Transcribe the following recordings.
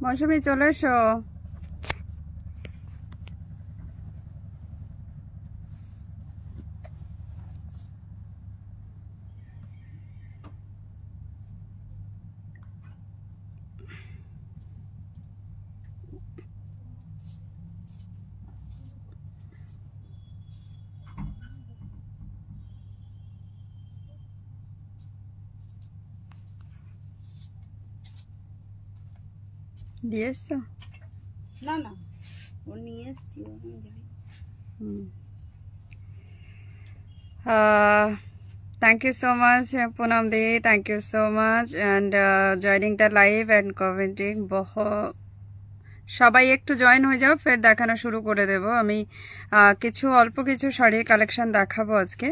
মৌসুমি চলে এসো। দিয়ে এসছো? না না, ও নিয়ে এসছি। Thank you so much, Poonam Di. Thank you so much and joining the live and commenting. সবাই একটু জয়েন হয়ে যাও, ফের দেখানো শুরু করে দেব। আমি অল্প কিছু শাড়ির কালেকশন দেখাবো আজকে।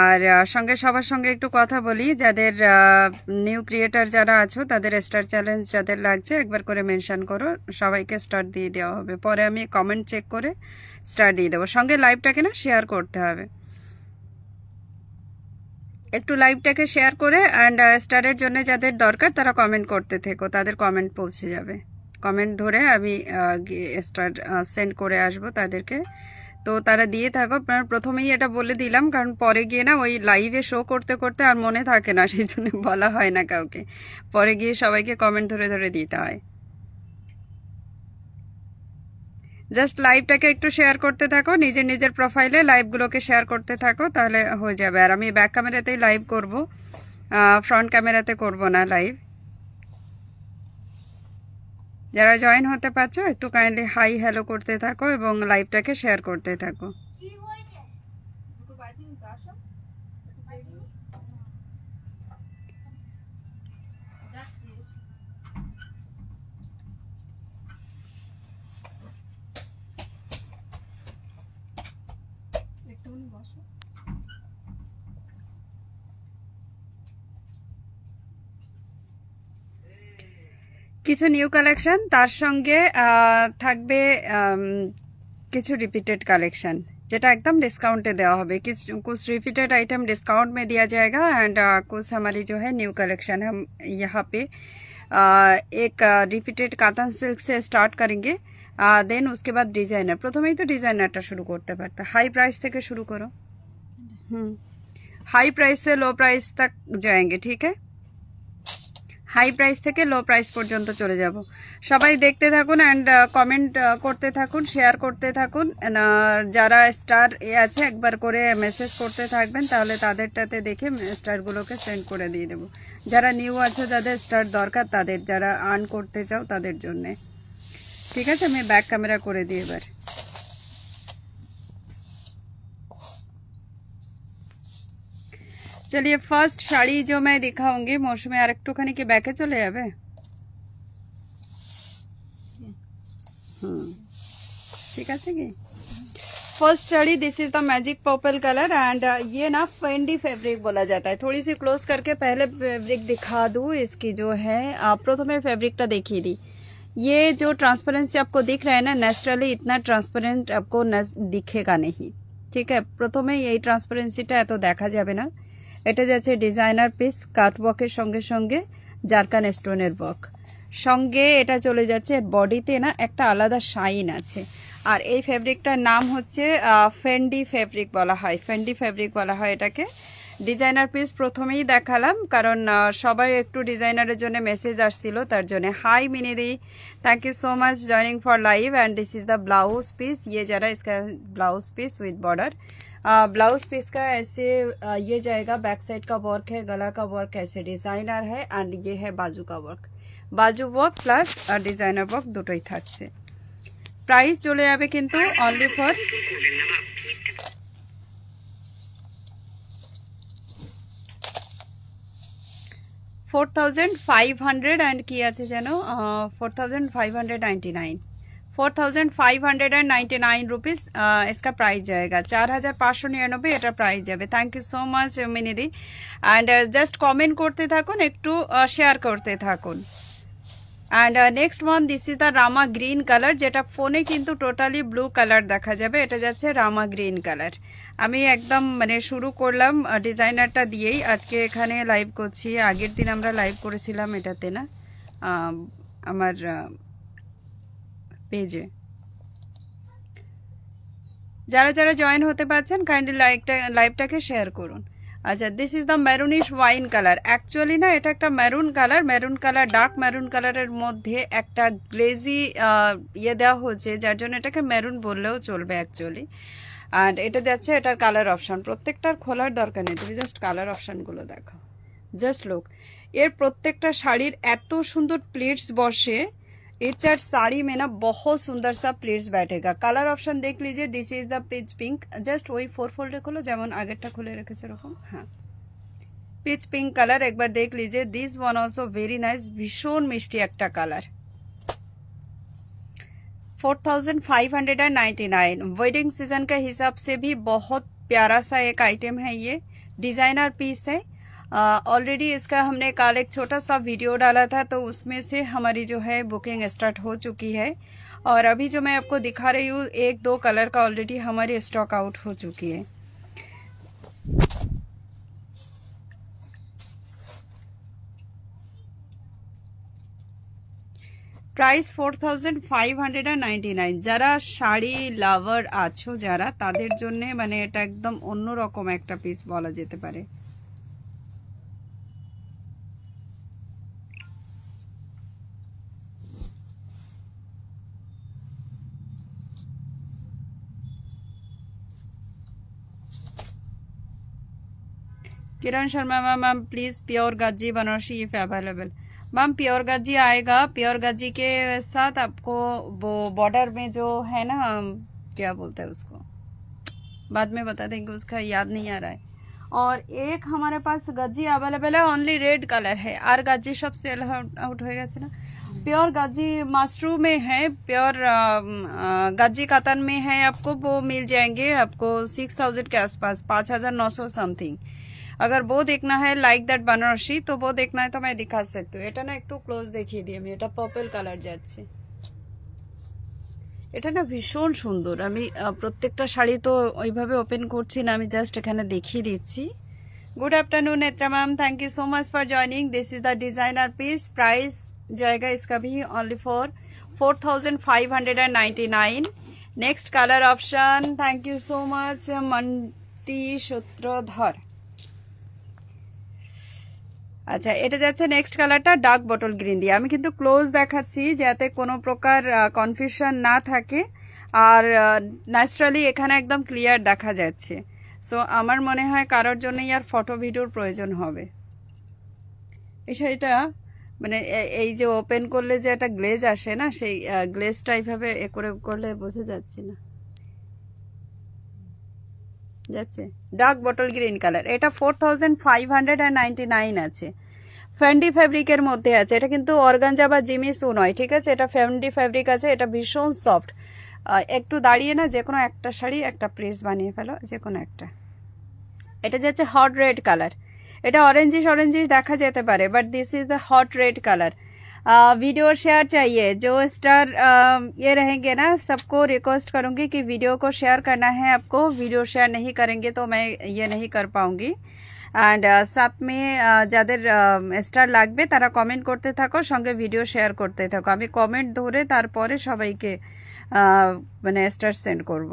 আর সঙ্গে সবার সঙ্গে একটু কথা বলি, যাদের নিউ ক্রিয়েটার যারা আছো তাদের স্টার চ্যালেঞ্জ যাদের লাগছে একবার করে মেনশন করো, সবাইকে স্টার দিয়ে দেওয়া হবে। পরে আমি কমেন্ট চেক করে স্টার দিয়ে দেবো। সঙ্গে লাইভটাকে না শেয়ার করতে হবে, একটু লাইভটাকে শেয়ার করে অ্যান্ড স্টারের জন্য যাদের দরকার তারা কমেন্ট করতে থেকো, তাদের কমেন্ট পৌঁছে যাবে। কমেন্ট ধরে আমি স্টার সেন্ড করে আসবো তাদেরকে, তো তারা দিয়ে থাকো। আপনার প্রথমেই এটা বলে দিলাম, কারণ পরে গিয়ে না ওই লাইভে শো করতে করতে আর মনে থাকে না, সেই জন্য বলা হয় না কাউকে। পরে গিয়ে সবাইকে কমেন্ট ধরে ধরে দিতে হয়। জাস্ট লাইভটাকে একটু শেয়ার করতে থাকো, নিজের নিজের প্রোফাইলে লাইভগুলোকে শেয়ার করতে থাকো, তাহলে হয়ে যাবে। আর আমি ব্যাক ক্যামেরাতেই লাইভ করব, ফ্রন্ট ক্যামেরাতে করব না লাইভ। যারা জয়েন হতে পারছো একটু কাইন্ডলি হাই হ্যালো করতে থাকো এবং লাইভটাকে শেয়ার করতে থাকো। কিছু নিউ কালেকশন, তার সঙ্গে থাকবে কিছু रिपीटेड कलेक्शन, যেটা একদम डिस्काउंटे देवा होगा। कुछ रिपीटेड आइटम डिस्काउंट में दिया जाएगा एंड कुछ हमारी जो है न्यू कलेक्शन हम यहाँ पे एक रिपीटेड कातन सिल्क से स्टार्ट करेंगे, देन उसके बाद डिजाइनर। प्रथम ही तो डिजाइनरটা शुरू करते पारते, हाई प्राइस থেকে शुरू करो। हाई प्राइस से लो प्राइस तक जाएंगे, ठीक है? হাই প্রাইস থেকে লো প্রাইস পর্যন্ত চলে যাব। সবাই দেখতে থাকুন এন্ড কমেন্ট করতে থাকুন, শেয়ার করতে থাকুন। যারা স্টার আছে একবার করে মেসেজ করতে থাকবেন, তাহলে তাদেরটাতে দেখে স্টারগুলোকে সেন্ড করে দিয়ে দেব। যারা নিউ আছে, যাদের স্টার দরকার, তাদের, যারা আর্ন করতে চাও তাদের জন্য। ঠিক আছে, আমি ব্যাক ক্যামেরা করে দিই এবার। चलिए फर्स्ट शाड़ी जो मैं दिखाऊंगी, मौसमी আর একটুখানি কি ব্যাকে চলে যাবে? ठीक है কি? First sari, this is the magic purple colour and ये ना फेंडी फैब्रिक बोला जाता है। थोड़ी सी क्लोज करके पहले फैब्रिक दिखा दूँ इसकी जो है। प्रथमे फैब्रिकটা দেখিয়ে দিই। ये जो ट्रांसपेरेंसी आपको दिख रहा है ना, नेचुरली इतना ट्रांसपेरेंट आपको दिखेगा नहीं, ठीक है? प्रथमे এই ট্রান্সপারেন্সিটা এত দেখা যাবে না। এটা যাচ্ছে ডিজাইনার পিস, কাটওয়ার্কের সঙ্গে সঙ্গে জারকান স্টোনের ওয়ার্ক সঙ্গে। এটা চলে যাচ্ছে বডিতে না একটা আলাদা শাইন আছে। আর এই ফেব্রিকটার নাম হচ্ছে ফেন্ডি ফেব্রিক বলা হয়, ফেন্ডি ফেব্রিক বলা হয় এটাকে। ডিজাইনার পিস প্রথমেই দেখালাম, কারণ সবাই একটু ডিজাইনারের জন্য মেসেজ আসছিল, তার জন্য। हाय मिनिदी, thank you so much joining for live and this is the blouse piece. ये जरा इसका blouse piece with border. Blouse piece का ऐसे ये जाएगा, बैक साइड का वर्क है, गला का वर्क ऐसे डिजाइनर है एंड ये है बाजू का वर्क। बाजू वर्क प्लस डिजाइनर वर्क দুটোই থাকছে। প্রাইস চলে যাবে কিন্তু অনলি ফর 4500 एंड কি আছে জানো, 4599, 4599 रुपीस इसका प्राइस जाएगा। 4599 এটা প্রাইস যাবে। থ্যাংক ইউ সো মাচ মিনিদি এন্ড জাস্ট কমেন্ট করতে থাকুন, একটু শেয়ার করতে থাকুন। And next one, this is the রামা গ্রিন কালার, যেটা ফোনে কিন্তু টোটালি ব্লু কালার দেখা যাবে, এটা যাচ্ছে রামা গ্রিন কালার। আমি একদম মানে শুরু করলাম ডিজাইনারটা দিয়েই, আজকে এখানে লাইভ করছি, আগের দিন আমরা লাইভ করেছিলাম এটাতে না আমার পেজে। যারা যারা জয়েন হতে পারছেন কাইন্ডলি লাইভটাকে শেয়ার করুন। আচ্ছা, this is the maroonish wine colour. Actually না এটা একটা মেরুন কালার, ডার্ক মেরুন কালারের মধ্যে একটা গ্লেজি ইয়ে দেওয়া হচ্ছে, যার জন্য এটাকে মেরুন বললেও চলবে অ্যাকচুয়ালি। আর এটা যাচ্ছে এটার কালার অপশন, প্রত্যেকটার খোলার দরকার নেই, তুমি জাস্ট কালার অপশনগুলো দেখো, জাস্ট লুক। এর প্রত্যেকটা শাড়ির এত সুন্দর প্লেটস বসে, इच साड़ी में ना बहुत सुंदर सा प्लेट्स बैठेगा। कलर ऑप्शन देख लीजिए, this is the pitch pink, just वही 4 फोल्ड खोलो যেমন আগেরটা খুলে রেখেছে এরকম। হ্যাঁ, পিচ পিঙ্ক কালার একবার দেখ लीजिए। This one also very nice, भीषण मिष्टी একটা কালার। 4599। वेडिंग सीजन के हिसाब से भी बहुत प्यारा सा एक आइटम है, ये डिजाइनर पीस है। ऑलरेडी इसका हमने कल एक छोटा सा वीडियो डाला था, तो उसमें से हमारी जो है बुकिंग स्टार्ट हो चुकी है, और अभी जो मैं आपको दिखा रही हूँ 1-2 कलर का ऑलरेडी हमारी स्टॉक आउट हो चुकी है। প্রাইস 4599। যারা শাড়ি লাভার আছো, যারা তাদের জন্য মানে এটা একদম অন্যরকম একটা পিস বলা যেতে পারে। Kiran Sharma ma'am please pure गाजी Banarasi if available. Ma'am pure गाजी आएगा, प्योर गाजी के साथ आपको वो बॉर्डर में जो है ना, क्या बोलते हैं उसको, बाद में बता देंगे, उसका याद नहीं आ रहा है। और एक हमारे पास गज्जी अवेलेबल है, ओनली रेड कलर है, और गज्जी सब सेल आउट हो गया ना। प्योर गज्जी मशरूम में है, प्योर गज्जी कतन में है, आपको वो मिल जाएंगे आपको 6000 के आसपास, 5900 समथिंग। अगर वो देखना है लाइक दैट बनारसी, तो वो देखना है तो मैं दिखा सकती हूँ। এটা না একটু ক্লোজ দেখিয়ে দিই আমি, এটা পার্পল কালার যাচ্ছে, এটা না ভীষণ সুন্দর। আমি প্রত্যেকটা শাড়ি তো ওইভাবে ওপেন করছি না, আমি জাস্ট এখানে দেখিয়ে দিচ্ছি। Good afternoon Netra ma'am, thank you so much for joining. This is the designer piece, price जाएगा इसका भी only for 4599। Next colour option, thank you so much Manti Sutradhar. আচ্ছা, এটা যাচ্ছে নেক্সট কালারটা ডার্ক বটল গ্রিন দিয়ে। আমি কিন্তু ক্লোজ দেখাচ্ছি যাতে কোনো প্রকার কনফিউশন না থাকে, আর ন্যাচারালি এখানে একদম ক্লিয়ার দেখা যাচ্ছে। সো আমার মনে হয় কারোর জন্যই আর ফটো ভিডিওর প্রয়োজন হবে। এই শাড়িটা মানে এই যে ওপেন করলে যে একটা গ্লেজ আসে না, সেই গ্লেজটা এইভাবে এ করে করলে বোঝা যাচ্ছে না, যাচ্ছে ডার্ক বটল গ্রিন কালার। এটা 4599 আছে, ফ্যান্ডি ফ্যাব্রিকের মধ্যে আছে। এটা কিন্তু অর্গানজা বা জিমিসু নয়, ঠিক আছে, এটা ফ্যান্ডি ফ্যাব্রিক আছে। এটা ভীষণ সফট, একটু দাঁড়িয়ে না যে কোনো একটা শাড়ি একটা প্লেস বানিয়ে ফেলো, যে কোনো একটা। এটা যাচ্ছে হট রেড কালার, এটা অরেঞ্জিশ দেখা যেতে পারে, but this is the hot red colour. Video share चाहिए, जो स्टार ये रहेंगे ना, सबको रिक्वेस्ट करूंगी कि वीडियो को शेयर करना है आपको। वीडियो शेयर नहीं करेंगे तो मैं ये नहीं कर पाऊंगी। एंड साथ में যাদের স্টার লাগবে তারা কমেন্ট করতে থাকো, সঙ্গে ভিডিও শেয়ার করতে থাকো। আমি কমেন্ট ধরে তারপরে সবাইকে মানে স্টার সেন্ড করব।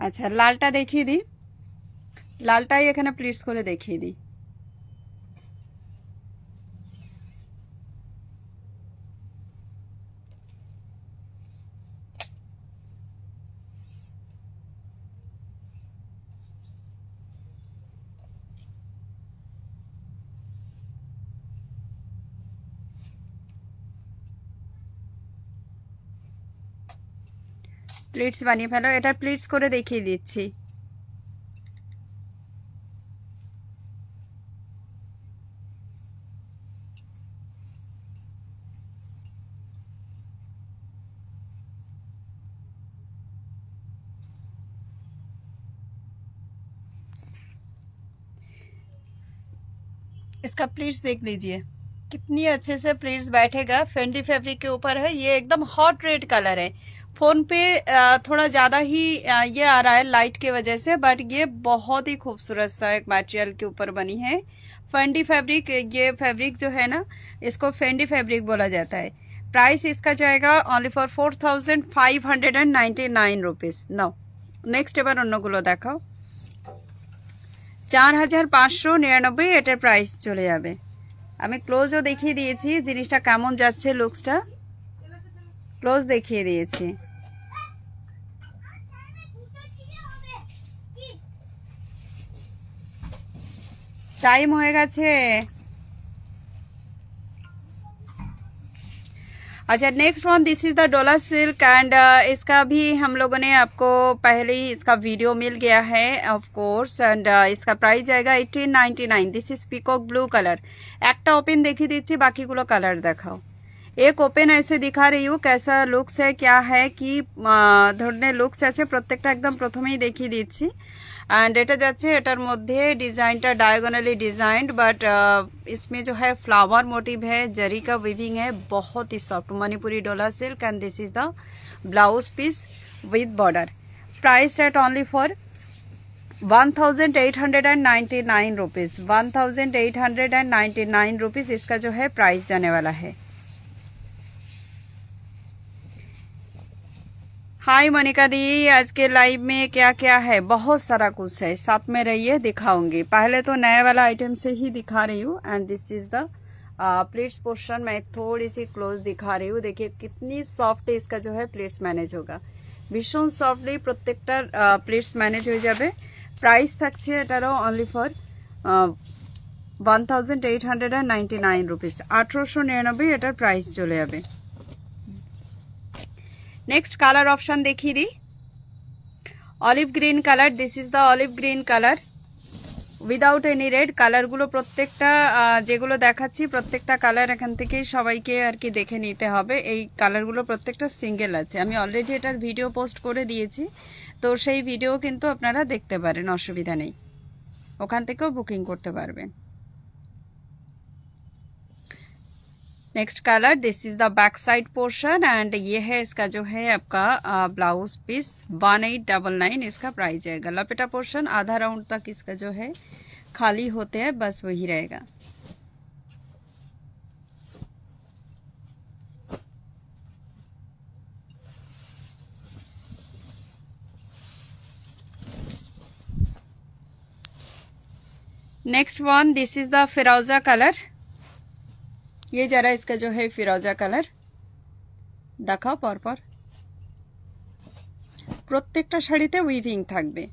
আচ্ছা, লালটা দেখিয়ে দিই, লালটাই এখানে প্লিটস করে দেখিয়ে দিই। প্লিটস বানিয়ে ফেলো। এটা প্লিটস করে দেখিয়ে দিচ্ছি। इसका प्लीट्स देख लीजिए कितनी अच्छे से प्लीट्स बैठेगा। फेंडी फैब्रिक के ऊपर है। ये एकदम हॉट रेड कलर है। फोन पे थोड़ा ज्यादा ही ये आ रहा है लाइट की वजह से, बट ये बहुत ही खूबसूरत सा एक मटेरियल के ऊपर बनी है। फेंडी फैब्रिक, ये फैब्रिक जो है ना, इसको फेंडी फैब्रिक बोला जाता है। प्राइस इसका जाएगा only for 4599 rupees. No next এবার অন্যগুলো দেখাও। 4599 এটার প্রাইস চলে যাবে। আমি ক্লোজও দেখিয়ে দিয়েছি জিনিসটা কেমন যাচ্ছে, লুকসটা ক্লোজ দেখিয়ে দিয়েছি। টাইম হয়ে গেছে। अच्छा next one, this is the डोला सिल्क एंड इसका भी हम लोगों ने आपको पहले ही इसका वीडियो मिल गया है ऑफ कोर्स। एंड इसका प्राइस जाएगा 1899। This is peacock blue colour. একটা ওপেন দেখিয়ে দিচ্ছি, বাকিগুলো কালার দেখাও। एक ओपन ऐसे दिखा रही हूँ कैसा लुक्स है, क्या है কি ধরনের লুকস আছে প্রত্যেকটা একদম প্রথমেই দেখিয়ে দিচ্ছি। एंड এটা যাচ্ছে, এটার মধ্যে ডিজাইনটা डायगोनली डिजाइंड, बट इसमें जो है फ्लावर मोटिव है, जरी का वीविंग है, बहुत ही सॉफ्ट मणिपुरी डोला silk. And this is the blouse piece with border. Price at only for 1899 rupees. 1899 rupees इसका जो है प्राइस जाने वाला है। हाय मोनिका दी, आज के लाइव में क्या क्या है? बहुत सारा कुछ है, साथ में रहिए दिखाऊंगी। पहले तो नया वाला आइटम से ही दिखा रही हूँ। And this is the plates portion. मैं थोड़ी सी क्लोज दिखा रही हूँ। देखिए कितनी सॉफ्ट इसका जो है प्लेट्स मैनेज होगा। भीषण सॉफ्टली प्रत्येकटा प्लेट्स मैनेज हो जाए। प्राइस থাকছে এটারও অনলি ফর 1899 রুপিস। 1899 এটার প্রাইস চলে যাবে। नेक्स्ट कलर ऑप्शन देखिए दी, olive green colour. This is the olive green colour without any red. কালারগুলো প্রত্যেকটা যেগুলো দেখাচ্ছি প্রত্যেকটা কালার এখান থেকে সবাইকে আর কি দেখে নিতে হবে। এই কালারগুলো প্রত্যেকটা সিঙ্গেল আছে। আমি অলরেডি এটার ভিডিও পোস্ট করে দিয়েছি, তো সেই ভিডিও কিন্তু আপনারা দেখতে পারেন, অসুবিধা নেই, ওখান থেকেও বুকিং করতে পারবেন। Next colour, this is the back side portion and ये है इसका जो है आपका ब्लाउज पीस। 1899 इसका प्राइस जाएगा। लपेटा पोर्शन आधा राउंड तक इसका जो है खाली होते हैं, बस वही रहेगा। Next one, this is the फिरोजा कलर। ये जरा इसका जो है फिरोजा कलर দেখাও পরপর। প্রত্যেকটা শাড়িতে উইভিং থাকবে।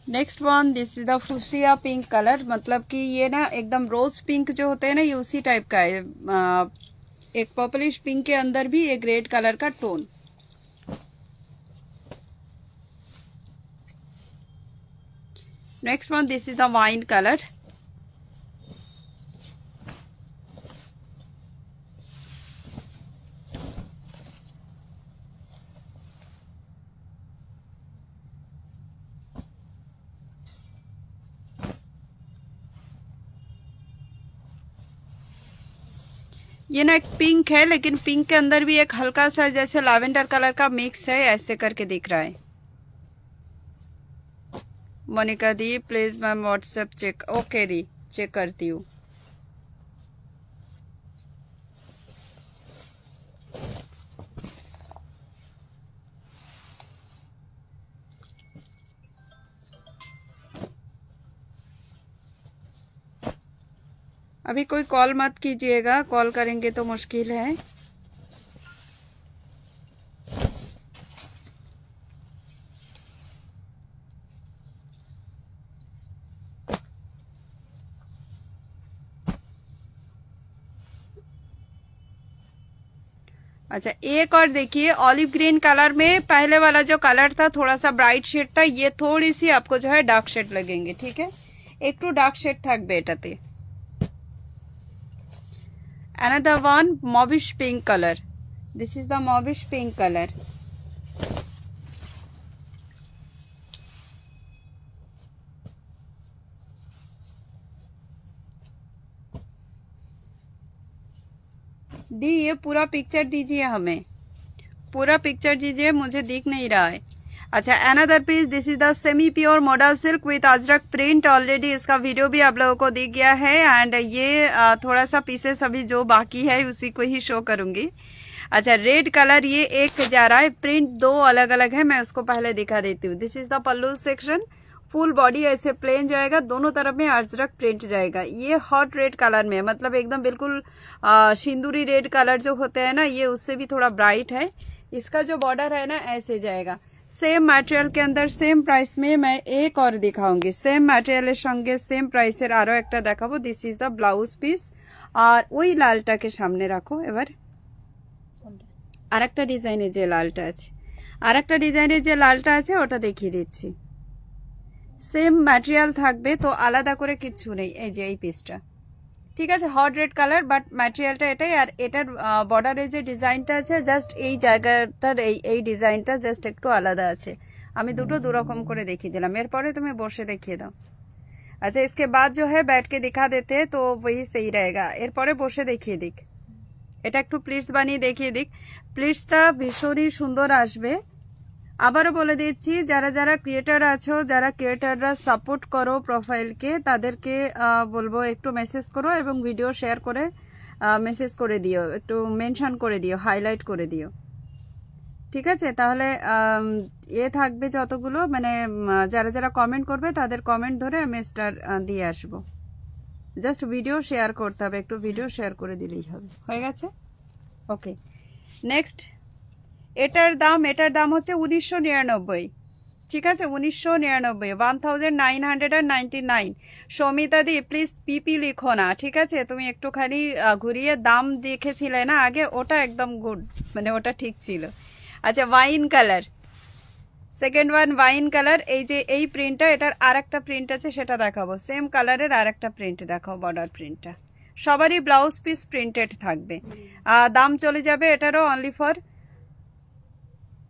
Next one, this is the fuchsia pink colour. मतलब कि ये ना एकदम रोज पिंक जो होते हैं ना, ये उसी टाइप का है। एक पर्पलिश पिंक के अंदर भी एक रेड कलर का tone. Next one, this is the wine colour. ये ना एक पिंक है, लेकिन पिंक के अंदर भी एक हल्का सा जैसे लैवेंडर कलर का मिक्स है, ऐसे करके दिख रहा है। Monica di please ma'am WhatsApp check. Okay दी, चेक करती हूँ। अभी कोई कॉल मत कीजिएगा, कॉल करेंगे तो मुश्किल है। अच्छा, एक और देखिए ऑलिव ग्रीन कलर में, पहले वाला जो कलर था थोड़ा सा ब्राइट शेड था, ये थोड़ी सी आपको जो है डार्क शेड लगेंगे, ठीक है, एक टू डार्क शेड থাকবে এটাতে। another one mauvish pink color, this is the mauvish pink color। दी ये पूरा पिक्चर दीजिए, हमें पूरा पिक्चर दीजिए, मुझे दिख नहीं रहा है। अच्छा, another piece, this is the semi pure model silk with Ajrak print. Already इसका वीडियो भी आप लोगों को दिख गया है एंड ये थोड़ा सा पीसेस अभी जो बाकी है उसी को ही शो करूंगी। अच्छा, रेड कलर ये एक जा रहा है, प्रिंट दो अलग अलग है, मैं उसको पहले दिखा देती हूँ। This is the pallu section, full body ऐसे प्लेन जाएगा, दोनों तरफ में अजरक प्रिंट जाएगा। ये हॉट रेड कलर में, मतलब एकदम बिल्कुल सिंदूरी रेड कलर जो होते हैं ना, ये उससे भी थोड़ा ब्राइट है। इसका जो बॉर्डर है ना ऐसे जाएगा। सेम मटेरियल के अंदर सेम प्राइस में मैं एक और दिखाऊंगी, सेम मटेरियल संगे सेम प्राइसের আরো একটা দেখাবো। This is the blouse piece. আর ওই লালটাকে সামনে রাখো, এবার আরেকটা ডিজাইনের যে লালটা আছে, আরেকটা ডিজাইনের যে লালটা আছে ওটা দেখিয়ে দিচ্ছি। সেম ম্যাটেরিয়াল থাকবে, তো আলাদা করে কিছু নেই। এই যে এই পিসটা, ঠিক আছে, হট রেড কালার, বাট ম্যাটেরিয়ালটা এটাই। আর এটার বর্ডারে যে ডিজাইনটা আছে জাস্ট এই জায়গাটার এই ডিজাইনটা জাস্ট একটু আলাদা আছে। আমি দুটো দু রকম করে দেখিয়ে দিলাম, এরপরে তুমি বসে দেখিয়ে দাও। अच्छा, इसके बाद जो है बैठ के दिखा देते हैं तो वही सही रहेगा। এরপরে বসে দেখিয়ে দিক, এটা একটু প্লিটস বানিয়ে দেখিয়ে দিক। প্লিটসটা ভীষণই সুন্দর আসবে। আবারও বলে দিচ্ছি, যারা যারা ক্রিয়েটার আছো, যারা ক্রিয়েটাররা সাপোর্ট করো প্রোফাইলকে, তাদেরকে বলবো একটু মেসেজ করো এবং ভিডিও শেয়ার করে মেসেজ করে দিও, একটু মেনশন করে দিও, হাইলাইট করে দিও, ঠিক আছে। তাহলে এ থাকবে যতগুলো, মানে যারা যারা কমেন্ট করবে তাদের কমেন্ট ধরে আমি স্টার দিয়ে আসবো। জাস্ট ভিডিও শেয়ার করতে হবে, একটু ভিডিও শেয়ার করে দিলেই হবে। হয়ে গেছে, ওকে। নেক্সট, এটার দাম হচ্ছে 1999, ঠিক আছে, 1999, 1999। সৌমিতা দি প্লিজ পিপি লিখো না, ঠিক আছে, তুমি একটুখানি ঘুরিয়ে দাম দেখেছিলে না আগে, ওটা একদম গুড, মানে ওটা ঠিক ছিল। আচ্ছা, wine colour, second one wine colour. এই যে এই প্রিন্টটা, এটার আরেকটা প্রিন্ট আছে সেটা দেখাবো, সেম কালারের আরেকটা প্রিন্ট দেখাও, বর্ডার প্রিন্টটা। সবারই ব্লাউজ পিস প্রিন্টেড থাকবে। দাম চলে যাবে এটারও অনলি ফর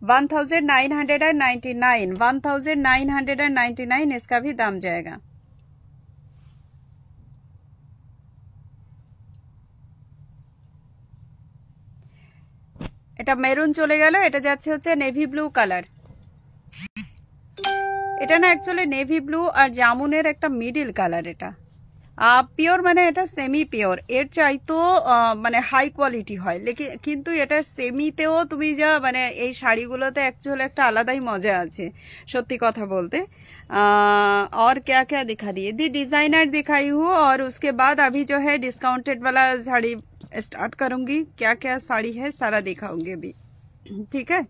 1999, 1999 इसका भी दाम जाएगा। এটা মেরুন চলে গেল, এটা যাচ্ছে হচ্ছে নেভি ব্লু কালার। এটা না অ্যাকচুয়ালি নেভি ব্লু আর জামুনের একটা মিডিল কালার। এটা পিওর, মানে এটা সেমি পিওর, এর চাইতো মানে হাই কোয়ালিটি হয়, কিন্তু এটা সেমিতেও তুমি যা, মানে এই শাড়িগুলোতে অ্যাকচুয়ালি একটা আলাদাই মজা আছে সত্যি কথা বলতে। और क्या क्या दिखा दिए, दी डिजाइनर दिखाई हूँ, और उसके बाद अभी जो है डिस्काउंटेड वाला साड़ी स्टार्ट करूंगी। क्या क्या साड़ी है सारा दिखाऊंगी अभी, ठीक है।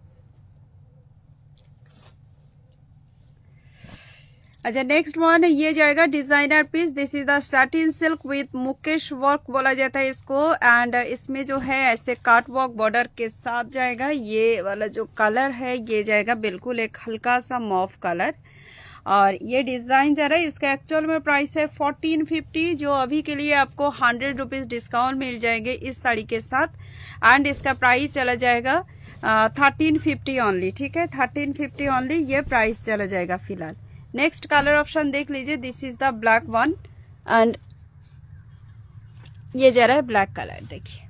अच्छा, नेक्स्ट वन ये जाएगा designer piece. This is the satin silk with mukaish work बोला जाता है इसको, एंड इसमें जो है ऐसे काट वर्क बॉर्डर के साथ जाएगा। ये वाला जो कलर है ये जाएगा बिल्कुल एक हल्का सा मॉफ कलर, और ये डिजाइन जा रहा है। इसका एक्चुअल में प्राइस है 1450, जो अभी के लिए आपको 100 रुपीज डिस्काउंट मिल जाएंगे इस साड़ी के साथ, एंड इसका प्राइस चला जाएगा 1350 ओनली, ठीक है, 1350 ओनली ये प्राइस चला जाएगा फिलहाल। नेक्स्ट कलर ऑप्शन देख लीजिए, this is the black one, and ये जा रहा है ब्लैक कलर, देखिए,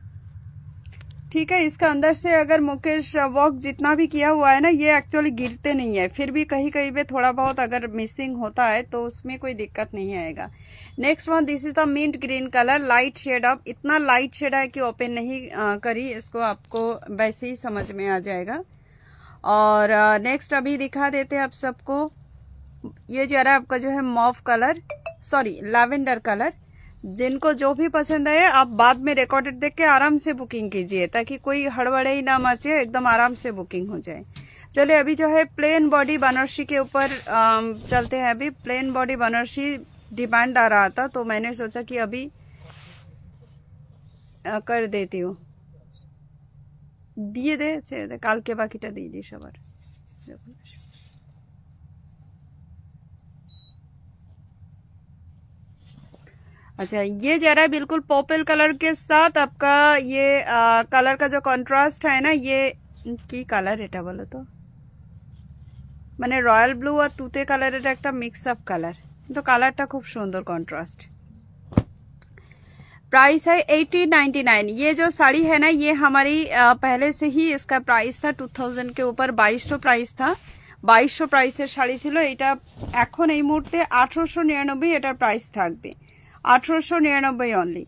ठीक है। इसका अंदर से अगर मुकेश वर्क जितना भी किया हुआ है ना, ये एक्चुअली गिरते नहीं है, फिर भी कहीं कहीं पे थोड़ा बहुत अगर मिसिंग होता है तो उसमें कोई दिक्कत नहीं आएगा। Next one, this is the mint green colour, light shade of, इतना लाइट शेड है कि ओपन नहीं करी इसको, आपको वैसे ही समझ में आ जाएगा। और नेक्स्ट अभी दिखा देते हैं आप सबको, ये जा रहा है आपका जो है mauve colour, sorry lavender colour. जिनको जो भी पसंद है आप बाद में रिकॉर्डेड देख के आराम से बुकिंग कीजिए, ताकि कोई हड़बड़े ही ना मचे, एकदम आराम से बुकिंग हो जाए। चलिए, अभी जो है प्लेन बॉडी बनारसी के ऊपर चलते हैं। अभी प्लेन बॉडी बनारसी डिमांड आ रहा था, तो मैंने सोचा कि अभी कर देती हूँ। দিয়ে দে, ছেড়ে দে, কালকে বাকিটা দিয়ে দিস আবার। अच्छा, ये जा रहा है बिल्कुल पर्पल कलर के साथ आपका। ये कलर का जो कॉन्ट्रास्ट है ना, ये की कलर এটা বলো তো, মানে রয়্যাল ব্লু আর তুতে কালারের একটা মিক্স আপ কালার, কিন্তু কালারটা খুব সুন্দর কন্ট্রাস্ট। प्राइस है 1899। ये जो साड़ी है ना, ये हमारी पहले से ही इसका प्राइस था 2000 के ऊपर, 2200 प्राइस था। 2200 प्राइसের শাড়ি ছিল এটা। এখন এই মুহূর্তে 1899 এটার প্রাইস থাকবে, 1899 অনলি।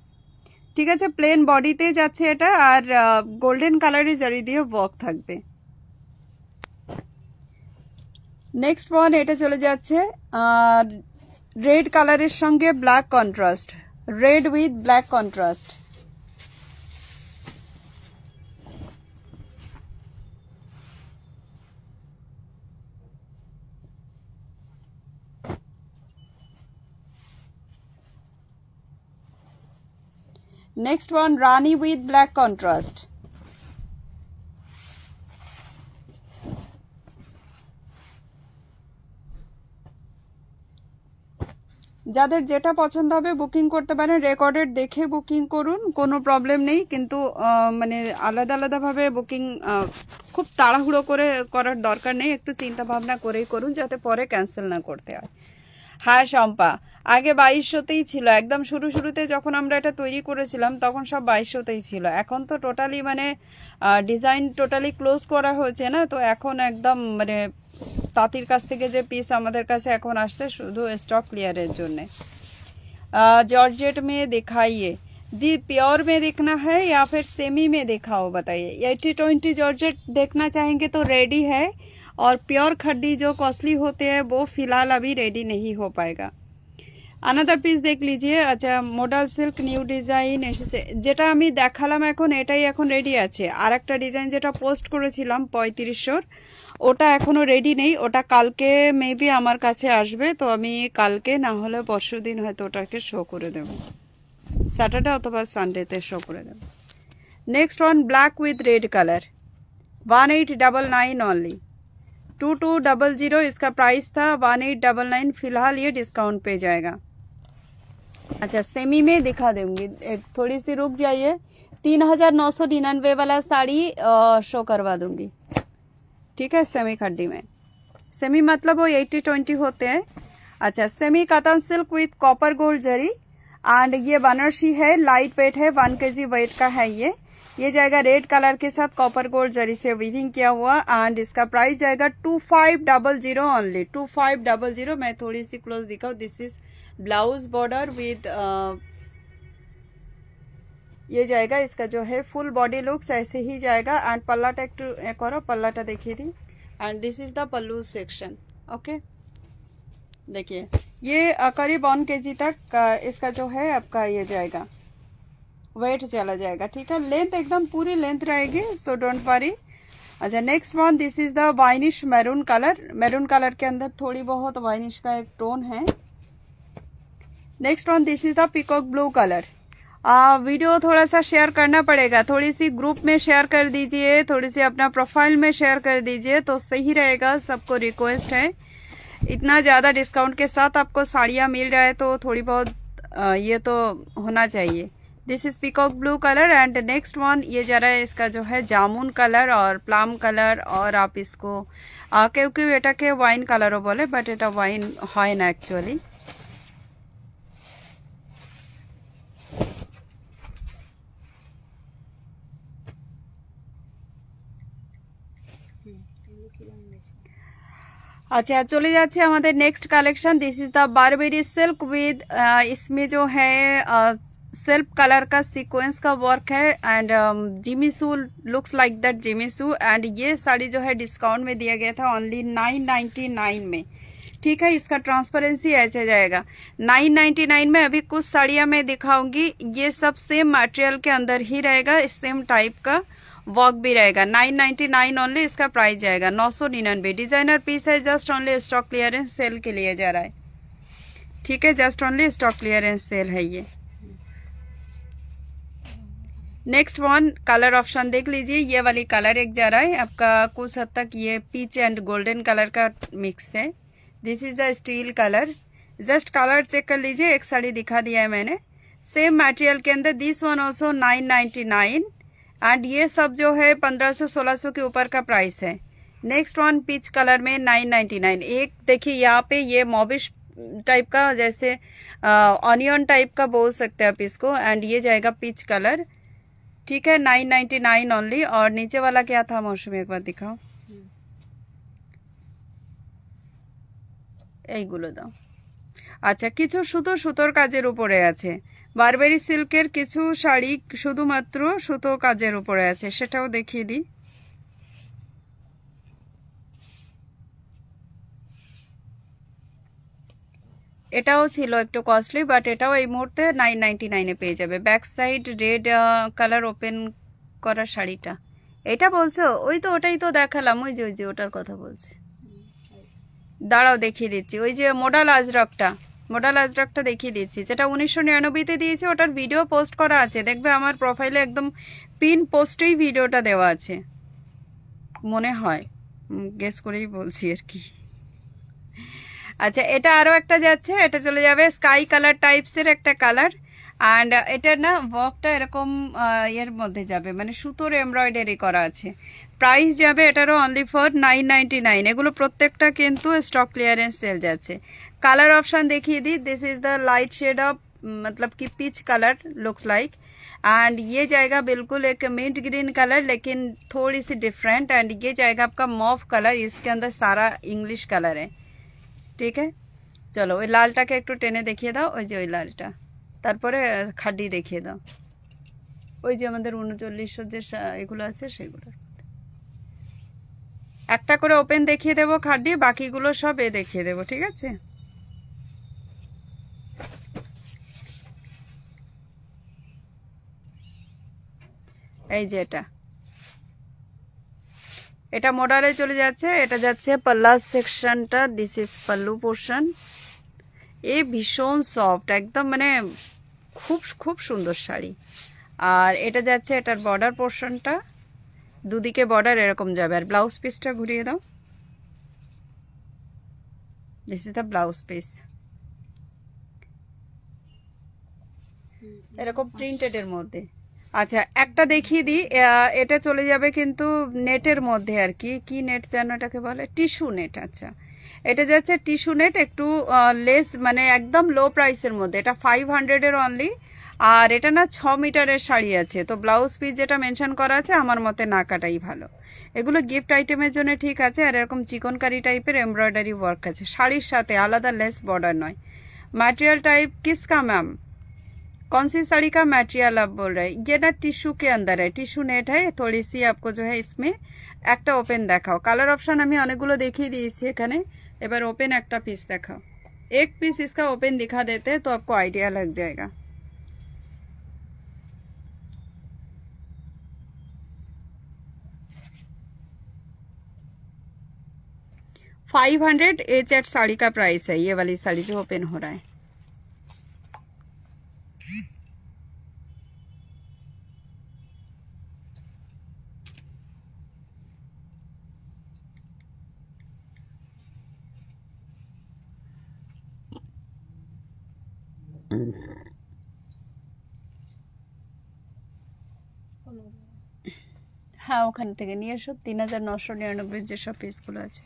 ঠিক আছে, প্লেন বডিতে যাচ্ছে এটা, আর গোল্ডেন কালারের জারি দিয়ে ওয়ার্ক থাকবে। নেক্সট ওয়ান, এটা চলে যাচ্ছে রেড কালারের সঙ্গে black contrast, red with black contrast. Next one, Rani with black contrast. যাদের যেটা পছন্দ হবে বুকিং করতে পারেন, রেকর্ডেড দেখে বুকিং করুন, কোনো প্রবলেম নেই। কিন্তু মানে আলাদা আলাদা ভাবে বুকিং খুব তাড়াহুড়ো করে করার দরকার নেই, একটু চিন্তা ভাবনা করেই করুন যাতে পরে ক্যান্সেল না করতে হয়। হ্যাঁ শম্পা, আগে 2200তেই ছিল, একদম শুরুতে যখন আমরা এটা তৈরি করেছিলাম তখন সব 2200তেই ছিল। এখন তো টোটালি মানে ডিজাইন টোটালি ক্লোজ করা হয়েছে না, তো এখন একদম মানে তাঁতির কাছ থেকে যে পিস আমাদের কাছে এখন আসছে শুধু স্টক ক্লিয়ারের জন্য। जॉर्जेट में दिखाइए दी, प्योर में देखना है या फिर सेमी में दिखाओ बताइए। 80-20 जॉर्जेट देखना चाहेंगे तो रेडी है, और प्योर खड्डी जो कॉस्टली होते हैं वो फिलहाल अभी रेडी नहीं हो पाएगा। আনাদার পিস দেখ লিজিয়ে। আচ্ছা, মডাল সিল্ক নিউ ডিজাইন এসেছে, যেটা আমি দেখালাম এখন এটাই এখন রেডি আছে। আর একটা ডিজাইন যেটা পোস্ট করেছিলাম 3500, ওটা এখনো রেডি নেই, ওটা কালকে মেবি আমার কাছে আসবে, তো আমি কালকে না হলে পরশু দিন হয়তো ওটাকে শো করে দেব, স্যাটারডে অথবা সানডেতে শো করে দেব। Next one, black with red colour, 1899 only, 2200 इसका प्राइस था, 1899। फिलहाल ये डिस्काउंट पे जाएगा। अच्छा, सेमी में दिखा दूंगी, एक थोड़ी सी रुक जाइए। 3999 वाला साड़ी शो करवा दूंगी, ठीक है। सेमी खड्डी में, सेमी मतलब वो 80-20 होते हैं। अच्छा, semi cotton silk with copper gold zari, and ये बनारसी है, लाइट वेट है, 1 kg वेट का है। ये जाएगा रेड कलर के साथ कॉपर गोल्ड जरी से वीविंग किया हुआ, एंड इसका प्राइस जाएगा 2500 ओनली, 2500। मैं थोड़ी सी क्लोज दिखाऊं, this is blouse border with ये जाएगा, इसका जो है फुल बॉडी लुक्स ऐसे ही जाएगा। एंड पल्लाटा एक और पल्लाटा देखिए थी, and this is the pallu section. Okay, देखिए ये करीब 1 kg तक इसका जो है आपका ये जाएगा, वेट चला जाएगा, ठीक है। लेंथ एकदम पूरी लेंथ रहेगी, सो डोंट वरी। अच्छा, next one, this is the winish maroon colour, maroon colour के अंदर थोड़ी बहुत वाइनिश का एक टोन है। Next one, this is the peacock blue colour. Video थोड़ा सा शेयर करना पड़ेगा, थोड़ी सी ग्रुप में शेयर कर दीजिए, थोड़ी सी अपना प्रोफाइल में शेयर कर दीजिए तो सही रहेगा, सबको रिक्वेस्ट है। इतना ज्यादा डिस्काउंट के साथ आपको साड़ियाँ मिल रहा है तो थोड़ी बहुत ये तो होना चाहिए। This is peacock blue colour, and next one ये जा रहा है, इसका जो है जामुन कलर और प्लम कलर, और आप इसको क्योंकि এটাকে ওয়াইন কালারও বলে, বাট এটা ওয়াইন হয় না অ্যাকচুয়ালি। अच्छा, चले जाচ্ছে আমাদের next collection. This is the Burberry silk with, इसमें जो है सेल्फ कलर का सीक्वेंस का वर्क है, and Jimmy Choo looks like that Jimmy Choo. And ये साड़ी जो है डिस्काउंट में दिया गया था ओनली 999 में, ठीक है। इसका ट्रांसपेरेंसी ऐसे जाएगा 999 में। अभी कुछ साड़ियां मैं दिखाऊंगी, ये सब सेम मटेरियल के अंदर ही रहेगा, सेम टाइप का वर्क भी रहेगा। 999 ओनली इसका प्राइस जाएगा, 999। डिजाइनर पीस है, just only stock clearance sale के लिए जा रहा है, ठीक है, just only stock clearance sale है ये। नेक्स्ट वन कलर ऑप्शन देख लीजिए, ये वाली कलर एक जा रहा है आपका कुछ हद तक ये पीच एंड गोल्डन कलर का मिक्स है। This is the steel colour. Just colour check कर लीजिए, एक साड़ी दिखा दिया है मैंने सेम मटेरियल के अंदर। दिस वन ऑल्सो 999 एंड ये सब जो है 1500-1600 के ऊपर का प्राइस है। नेक्स्ट वन पीच कलर में 999। एक देखिए यहाँ पे ये मॉबिश टाइप का, जैसे ऑनियन टाइप का बोल सकते हैं आप इसको, एंड ये जाएगा पीच कलर, ठीक है 999 ओनली। और नीचे वाला क्या था मौसमी, एक बार दिखाओ, এইগুলো দাও। আচ্ছা, কিছু শুধু সুতোর কাজের উপরে আছে, বারবেরি সিল্কের কিছু শাড়ি শুধুমাত্র সুতো কাজের উপরে আছে, সেটাও দেখিয়ে দিই। এটাও ছিল একটু কস্টলি, বাট এটাও এই মুহূর্তে 999 এ পেয়ে যাবে। Back side red colour open করা শাড়িটা, এটা বলছো? ওই তো ওটাই তো দেখালাম, ওই যে ওটার কথা বলছি। দাঁড়াও দেখিয়ে দিচ্ছি, ওই যে মডাল আজরাকটা দেখিয়ে দিচ্ছি, যেটা 1999 দিয়েছে, ওটার ভিডিও পোস্ট করা আছে, দেখবে আমার প্রোফাইলে একদম পিন পোস্টেই ভিডিওটা দেওয়া আছে মনে হয়, গেস করেই বলছি আর কি। আচ্ছা, এটা আরো একটা যাচ্ছে, এটা চলে যাবে স্কাই কালার টাইপসের একটা কালার, অ্যান্ড এটা না ওয়ার্কটা এরকম এর মধ্যে যাবে, মানে সুতোর এমব্রয়ডারি করা আছে। প্রাইস যাবে এটারও অনলি ফর 999। এগুলো প্রত্যেকটা কিন্তু স্টক ক্লিয়ারেন্স সেল যাচ্ছে। কালার অপশন দেখিয়ে দিই। This is the light shade of मतलब कि peach colour looks like, and ये जाएगा बिल्कुल एक मिंट ग्रीन कलर लेकिन थोड़ी सी डिफरेंट, एंड ये जाएगा आपका मॉव कलर, इसके अंदर सारा इंग्लिश कलर है, ठीक है। चलो ওই লালটাকে একটু টেনে দেখিয়ে দাও, ওই যে ওই লালটা, তারপরে খাড্ডি দেখিয়ে দাও, ওই যে আমাদের 3900 যে এগুলো আছে সেগুলো। একটা করে ওপেন দেখিয়ে দেবো খাড্ডি, বাকিগুলো সব এ দেখিয়ে দেবো, ঠিক আছে। এই যে এটা মডেলে চলে যাচ্ছে, এটা যাচ্ছে পাল্লা সেকশনটা। This is pallu portion. এ ভীষণ সফট একদম, মানে খুব খুব সুন্দর শাড়ি। আর এটা যাচ্ছে এটার বর্ডার পোর্শনটা, দুদিকে বর্ডার এরকম যাবে। আর ব্লাউজ পিসটা ঘুরিয়ে দাও, this is the blouse piece, এরকম প্রিন্টেড এর মধ্যে। আচ্ছা, একটা দেখিয়ে দিই, এটা চলে যাবে কিন্তু নেটের মধ্যে আর কি, কি নেট যেন এটাকে বলে, টিস্যু নেট। আচ্ছা, এটা যাচ্ছে টিস্যু নেট, একটু লেস, মানে একদম লো প্রাইসের মধ্যে। এটা 500 এর অনলি, আর এটা না 6 মিটারের শাড়ি আছে, তো ব্লাউজ পিস যেটা মেনশন করা আছে আমার মতে না কাটাই ভালো। এগুলো গিফট আইটেমের জন্য ঠিক আছে। আর এরকম চিকনকারি টাইপের এমব্রয়ডারি ওয়ার্ক আছে শাড়ির সাথে, আলাদা লেস বর্ডার নয়। मटेरियल टाइप किसका मैम, कौन सी साड़ी का मटेरियल आप बोल रहे हैं? ये ना टिश्यू के अंदर है, टिश्यू नेट है, थोड़ी सी आपको जो है इसमें একটা ওপেন দেখাও। কালার অপশন আমি অনেকগুলো দেখিয়ে দিয়েছি এখানে, এবার ওপেন একটা পিস দেখাও। एक पीस इसका ओपन दिखा देते हैं तो आपको आइडिया लग जाएगा। $500 ए चैट साड़ी का प्राइस है, ये वाली साड़ी जो ओपन हो रहा है। হ্যাঁ, ওখান থেকে নিয়ে এসো। 3999 যেসব পিসগুলো আছে।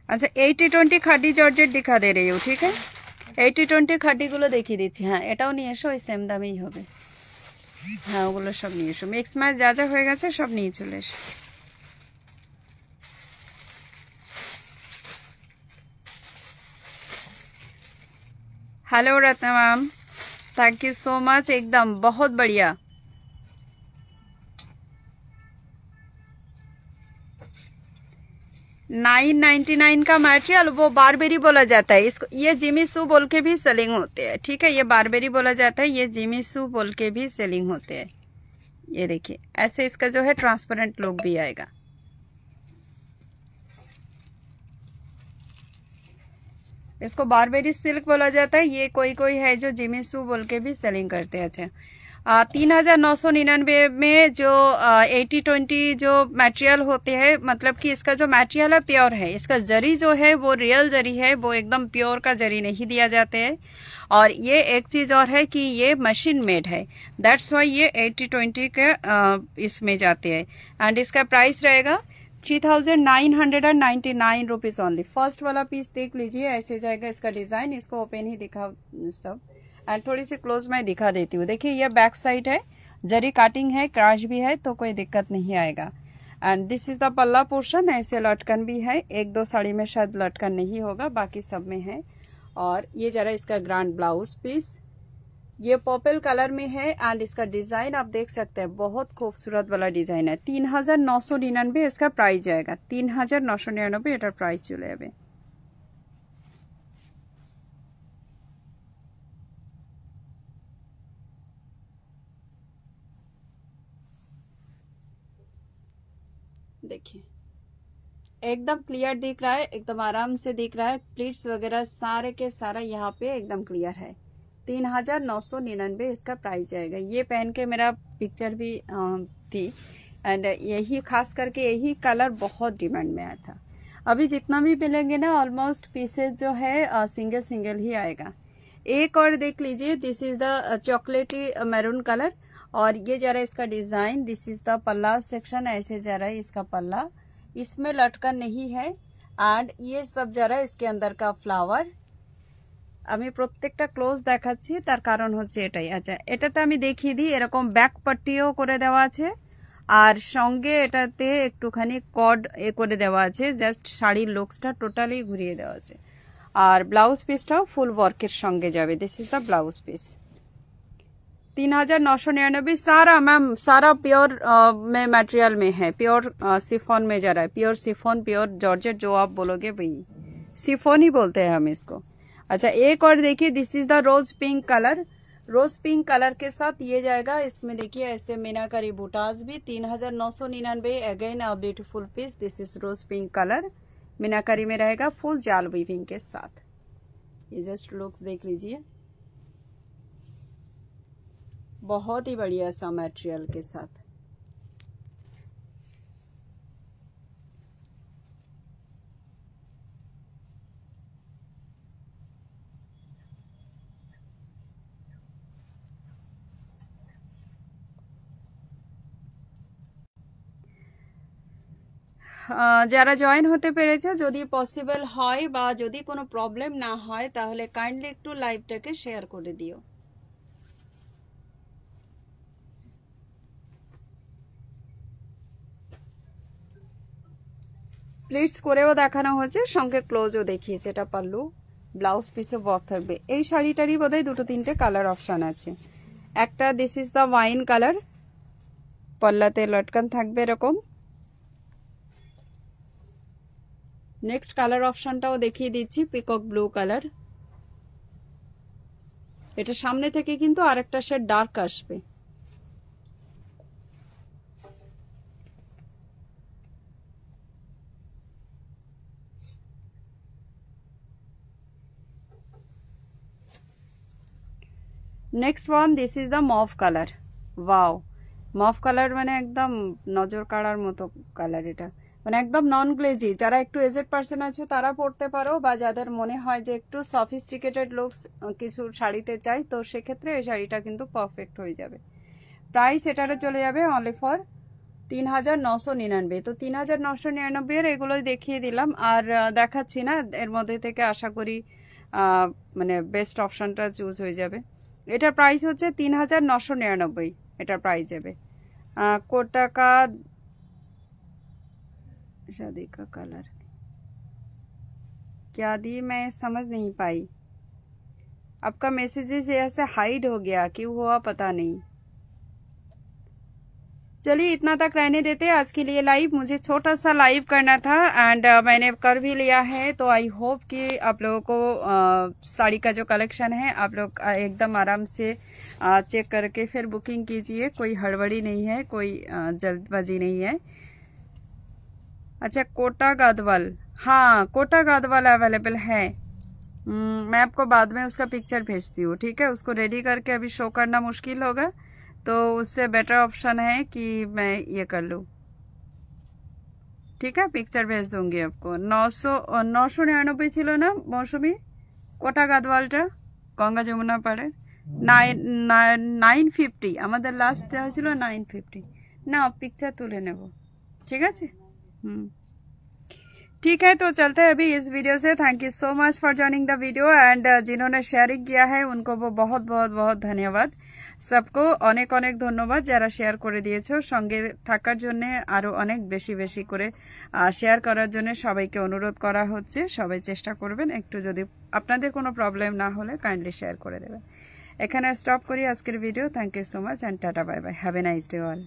अच्छा 80-20 খাডি জর্জেট दिखा दे रही हूँ, ठीक है। 80-20 খাডিগুলো দেখিয়ে দিচ্ছি। হ্যাঁ, এটাও নিয়ে এসো, ওই সেম দামেই হবে। হ্যাঁ, ওগুলো সব নিয়ে এসো, মিক্স ম্যাচ যা যা হয়ে গেছে সব নিয়ে চলে এসো। Hello Ratna ma'am, thank you so much, एकदम बहुत बढ़िया। $999 का मटेरियल, वो बारबेरी बोला जाता है इसको, ये जिमीसू बोल के भी सेलिंग होते हैं, ठीक है। ये बारबेरी बोला जाता है, ये जिमीसू बोल के भी सेलिंग होते हैं। ये देखिए ऐसे इसका जो है ट्रांसपेरेंट लुक भी आएगा। इसको बारबेरी सिल्क बोला जाता है। ये कोई कोई है जो जिमीसू बोल के भी सेलिंग करते हैं। अच्छा, $3,999 में जो 80-20 जो मटेरियल होते हैं, मतलब कि इसका जो मटेरियल है प्योर है, इसका जरी जो है वो रियल जरी है, वो एकदम प्योर का जरी नहीं दिया जाते हैं। और ये एक चीज और है कि ये मशीन मेड है, दैट्स वाई ये 80-20 के इसमें जाते हैं। एंड इसका प्राइस रहेगा 3,999 रुपीज ओनली। फर्स्ट वाला पीस देख लीजिए, ऐसे जाएगा इसका डिजाइन। इसको ओपन ही दिखा सब, एंड थोड़ी सी क्लोज मैं दिखा देती हूँ। देखिए ये बैक साइड है, जरी काटिंग है, क्रॉस भी है, तो कोई दिक्कत नहीं आएगा। एंड दिस इज द पल्ला पोर्शन। ऐसे लटकन भी है, एक दो साड़ी में शायद लटकन नहीं होगा, बाकी सब में है। और ये जरा इसका ग्रैंड ब्लाउज पीस, ये पर्पल कलर में है। एंड इसका डिजाइन आप देख सकते हैं, बहुत खूबसूरत वाला डिजाइन है। 3,999 इसका प्राइस जाएगा, 3,999 एटार प्राइस चले जाए। देखिए एकदम क्लियर दिख रहा है, एकदम आराम से दिख रहा है। प्लीट्स वगैरह सारे के सारा यहाँ पे एकदम क्लियर है। 3,999 इसका प्राइस जाएगा। ये पहन के मेरा पिक्चर भी थी, एंड यही खास करके यही कलर बहुत डिमांड में आया था। अभी जितना भी मिलेंगे ना, ऑलमोस्ट पीसेज जो है सिंगल सिंगल ही आएगा। एक और देख लीजिए, दिस इज द चॉकलेटी मैरून कलर। और ये जरा इसका डिजाइन, दिस इज द पल्ला सेक्शन। ऐसे जरा इसका पल्ला, इसमें लटकन नहीं है। एंड ये सब जरा इसके अंदर का फ्लावर। আমি প্রত্যেকটা ক্লোজ দেখাচ্ছি, তার কারণ হচ্ছে এটাই। আচ্ছা, এটাতে আমি দেখিয়ে দিই, এরকম ব্যাক পাট্টিও করে দেওয়া আছে, আর সঙ্গে এটাতে একটুখানি কর্ড করে দেওয়া আছে, জাস্ট শাড়ির লুকসটা টোটালি ঘুরিয়ে দেওয়া আছে। আর ব্লাউজ পিসটাও ফুল ওয়ার্কের সঙ্গে যাবে। This is the blouse piece. 3,999 सारा मैम, सारा प्योर में मटेरियल में है, प्योर सिफोन में जा रहा है। प्योर सिफोन, प्योर जॉर्जेट, जो आप बोलोगे वही सिफोन ही बोलते हैं हम इसको। अच्छा, एक और देखिए, this is the rose pink colour. Rose pink colour के साथ ये जाएगा। इसमें देखिए ऐसे मीनाकारी बूटास भी। 3,999 again a beautiful piece. This is rose pink colour, मीनाकारी में रहेगा, फुल जाल वीविंग के साथ। ये जस्ट लुक्स देख लीजिए, बहुत ही बढ़िया सा मटेरियल के साथ। যারা জয়েন হতে পেরেছে, যদি পসিবল হয় বা যদি কোনো প্রবলেম না হয়, তাহলে কাইন্ডলি একটু লাইভটাকে শেয়ার করে দিও। প্লিটস করেও দেখানো হয়েছে, সঙ্গে ক্লোজও দেখিয়েছে। এটা পাল্লু, ব্লাউজ পিসে ওয়ার্ক থাকবে। এই শাড়িটারই বোধহয় দুটো তিনটে কালার অপশন আছে। একটা this is the wine colour, পল্লাতে লটকান থাকবে এরকম। নেক্সট কালার অপশনটাও দেখিয়ে দিচ্ছি, পিকক ব্লু কালার। এটা সামনে থেকে কিন্তু আরেকটা শেড ডার্ক আসবে। Next one, this is the mauve colour. Wow, mauve colour মানে একদম নজর কাড়ার মতো কালার। এটা মানে একদম নন গ্লেজি। যারা একটু এজেড পার্সন আছে তারা পড়তে পারো, বা যাদের মনে হয় যে একটু সফিস্টিকেটেড লুকস কিছু শাড়িতে চাই, তো সেক্ষেত্রে এই শাড়িটা কিন্তু পারফেক্ট হয়ে যাবে। প্রাইস এটারও চলে যাবে অনলি ফর 3,999। তো 3,999 এগুলোই দেখিয়ে দিলাম, আর দেখাচ্ছি না। এর মধ্যে থেকে আশা করি মানে বেস্ট অপশনটা চুজ হয়ে যাবে। এটার প্রাইস হচ্ছে 3,999। এটার প্রাইস যাবে। कोटा का शादी का कलर क्या दी, मैं समझ नहीं पाई। आपका मैसेजेस ऐसे हाइड हो गया, क्यों हुआ पता नहीं। चलिए इतना तक रहने देते हैं आज के लिए लाइव। मुझे छोटा सा लाइव करना था, एंड मैंने कर भी लिया है। तो आई होप कि आप लोगों को साड़ी का जो कलेक्शन है आप लोग एकदम आराम से चेक करके फिर बुकिंग कीजिए। कोई हड़बड़ी नहीं है, कोई जल्दबाजी नहीं है। अच्छा, कोटा गदवाल, हाँ कोटा गदवाल अवेलेबल है। मैं आपको बाद में उसका पिक्चर भेजती हूँ, ठीक है। उसको रेडी करके अभी शो करना मुश्किल होगा, तो उससे बेटर ऑप्शन है कि मैं ये कर लूँ। ठीक है, पिक्चर भेज दूंगी आपको। 999 ছিল না মৌসুমি? কোটা গাদওয়ালটা গঙ্গা যমুনা পাড়ে 950 আমাদের লাস্ট দেওয়া ছিল 950। না পিকচার তুলে নেব, ঠিক আছে। ठीक है, तो चलते हैं अभी इस वीडियो से। Thank you so much for joining the video and जिन्होंने शेयरिंग किया है उनको वो बहुत बहुत बहुत धन्यवाद। सबको अनेक अनेक धन्यवाद যারা শেয়ার করে দিয়েছো। সঙ্গে থাকার জন্য আরো অনেক বেশি বেশি করে শেয়ার করার জন্য সবাইকে অনুরোধ করা হচ্ছে। সবাই চেষ্টা করবেন, একটু যদি আপনাদের কোনো প্রবলেম না হলে কাইন্ডলি শেয়ার করে দেবেন। এখানে স্টপ করি আজকের video. Thank you so much and tata bye bye, have a nice day all.